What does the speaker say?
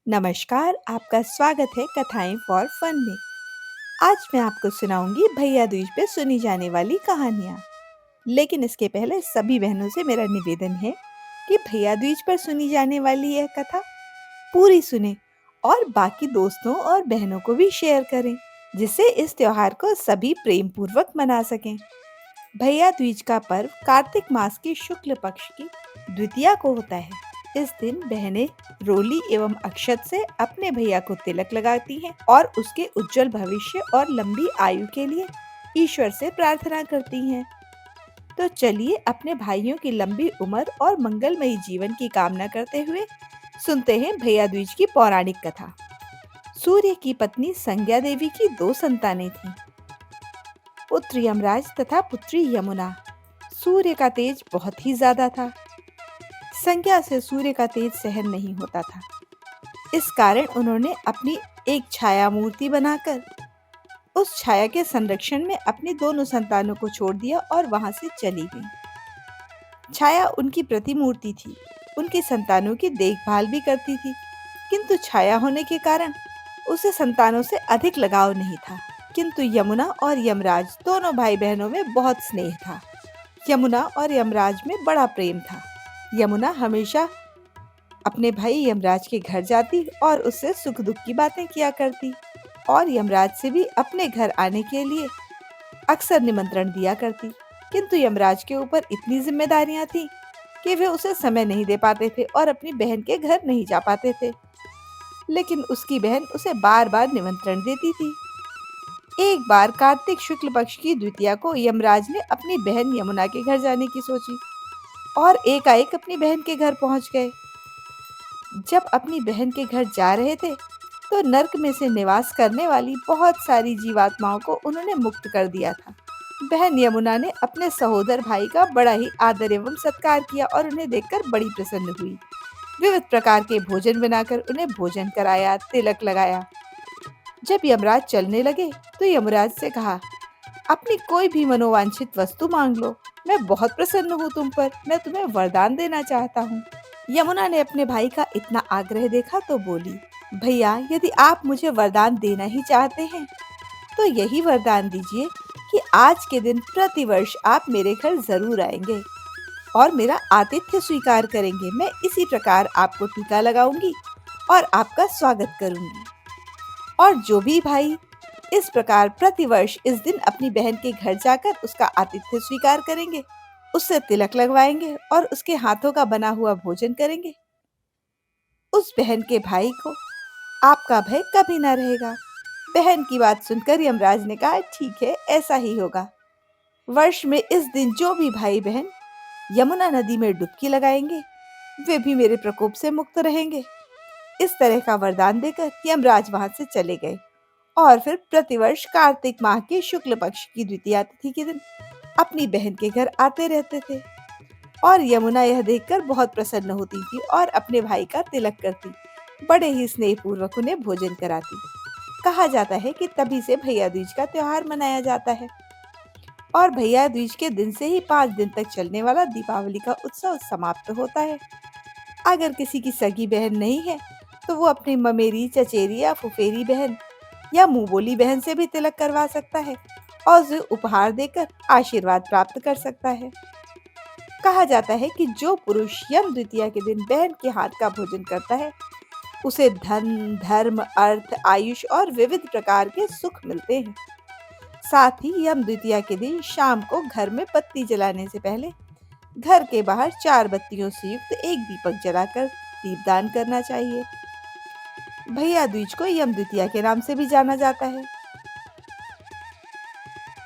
नमस्कार, आपका स्वागत है कथाएं फॉर फन में। आज मैं आपको सुनाऊंगी भैया दूज पे सुनी जाने वाली कहानियाँ। लेकिन इसके पहले सभी बहनों से मेरा निवेदन है कि भैया दूज पर सुनी जाने वाली यह कथा पूरी सुने और बाकी दोस्तों और बहनों को भी शेयर करें, जिससे इस त्योहार को सभी प्रेम पूर्वक मना सकें। भैया दूज का पर्व कार्तिक मास की शुक्ल पक्ष की द्वितीया को होता है। इस दिन बहनें रोली एवं अक्षत से अपने भैया को तिलक लगाती हैं और उसके उज्जवल भविष्य और लंबी आयु के लिए ईश्वर से प्रार्थना करती हैं। तो चलिए अपने भाइयों की लंबी उम्र और मंगलमयी जीवन की कामना करते हुए सुनते हैं भैया दूज की पौराणिक कथा। सूर्य की पत्नी संज्ञा देवी की दो संतानें थीं, पुत्र यमराज तथा पुत्री यमुना। सूर्य का तेज बहुत ही ज्यादा था। संज्ञा से सूर्य का तेज सहन नहीं होता था। इस कारण उन्होंने अपनी एक छाया मूर्ति बनाकर उस छाया के संरक्षण में अपनी दोनों संतानों को छोड़ दिया और वहां से चली गई। छाया उनकी प्रतिमूर्ति थी, उनकी संतानों की देखभाल भी करती थी, किंतु छाया होने के कारण उसे संतानों से अधिक लगाव नहीं था। किंतु यमुना और यमराज दोनों भाई बहनों में बहुत स्नेह था। यमुना और यमराज में बड़ा प्रेम था। यमुना हमेशा अपने भाई यमराज के घर जाती और उससे सुख दुख की बातें किया करती और यमराज से भी अपने घर आने के लिए अक्सर निमंत्रण दिया करती। किंतु यमराज के ऊपर इतनी जिम्मेदारियां थीं कि वे उसे समय नहीं दे पाते थे और अपनी बहन के घर नहीं जा पाते थे। लेकिन उसकी बहन उसे बार बार निमंत्रण देती थी। एक बार कार्तिक शुक्ल पक्ष की द्वितीया को यमराज ने अपनी बहन यमुना के घर जाने की सोची और एकाएक अपनी बहन के घर पहुंच गए। जब अपनी बहन के घर जा रहे थे तो नर्क में से निवास करने वाली बहुत सारी जीवात्माओं को उन्होंने मुक्त कर दिया था। बहन यमुना ने अपने सहोदर भाई का बड़ा ही आदर एवं सत्कार किया और उन्हें देखकर बड़ी प्रसन्न हुई। विविध प्रकार के भोजन बनाकर उन्हें भोजन कराया, तिलक लगाया। जब यमराज चलने लगे तो यमराज से कहा, अपनी कोई भी मनोवांछित वस्तु मांग लो, मैं बहुत प्रसन्न हूँ तुम पर, मैं तुम्हें वरदान देना चाहता हूँ। यमुना ने अपने भाई का इतना आग्रह देखा तो बोली, भैया यदि आप मुझे वरदान देना ही चाहते हैं तो यही वरदान दीजिए कि आज के दिन प्रतिवर्ष आप मेरे घर जरूर आएंगे और मेरा आतिथ्य स्वीकार करेंगे। मैं इसी प्रकार आपको टीका लगाऊंगी और आपका स्वागत करूंगी। और जो भी भाई इस प्रकार प्रतिवर्ष इस दिन अपनी बहन के घर जाकर उसका आतिथ्य स्वीकार करेंगे, उससे तिलक लगवाएंगे और उसके हाथों का बना हुआ भोजन करेंगे, उस बहन के भाई को आपका भय कभी ना रहेगा। बहन की बात सुनकर यमराज ने कहा, ठीक है, ऐसा ही होगा। वर्ष में इस दिन जो भी भाई बहन यमुना नदी में डुबकी लगाएंगे वे भी मेरे प्रकोप से मुक्त रहेंगे। इस तरह का वरदान देकर यमराज वहां से चले गए और फिर प्रतिवर्ष कार्तिक माह के शुक्ल पक्ष की द्वितीया तिथि के दिन अपनी बहन के घर आते रहते थे। और यमुना यह देखकर बहुत प्रसन्न होती थी और अपने भाई का तिलक करती, बड़े ही स्नेह पूर्वक उन्हें भोजन कराती। कहा जाता है कि तभी से भैया दूज का त्योहार मनाया जाता है और भैया दूज के दिन से ही 5 दिन तक चलने वाला दीपावली का उत्सव समाप्त होता है। अगर किसी की सगी बहन नहीं है तो वो अपनी ममेरी, चचेरी या फुफेरी बहन या मुंह बोली बहन से भी तिलक करवा सकता है और उसे उपहार देकर आशीर्वाद प्राप्त कर सकता है। कहा जाता है कि जो पुरुष यम द्वितीया के दिन बहन के हाथ का भोजन करता है उसे धन, धर्म, अर्थ, आयुष और विविध प्रकार के सुख मिलते हैं। साथ ही यम द्वितीया के दिन शाम को घर में बत्ती जलाने से पहले घर के बाहर 4 बत्तियों से युक्त एक दीपक जलाकर दीपदान करना चाहिए। भैया दूज को यम द्वितीया के नाम से भी जाना जाता है।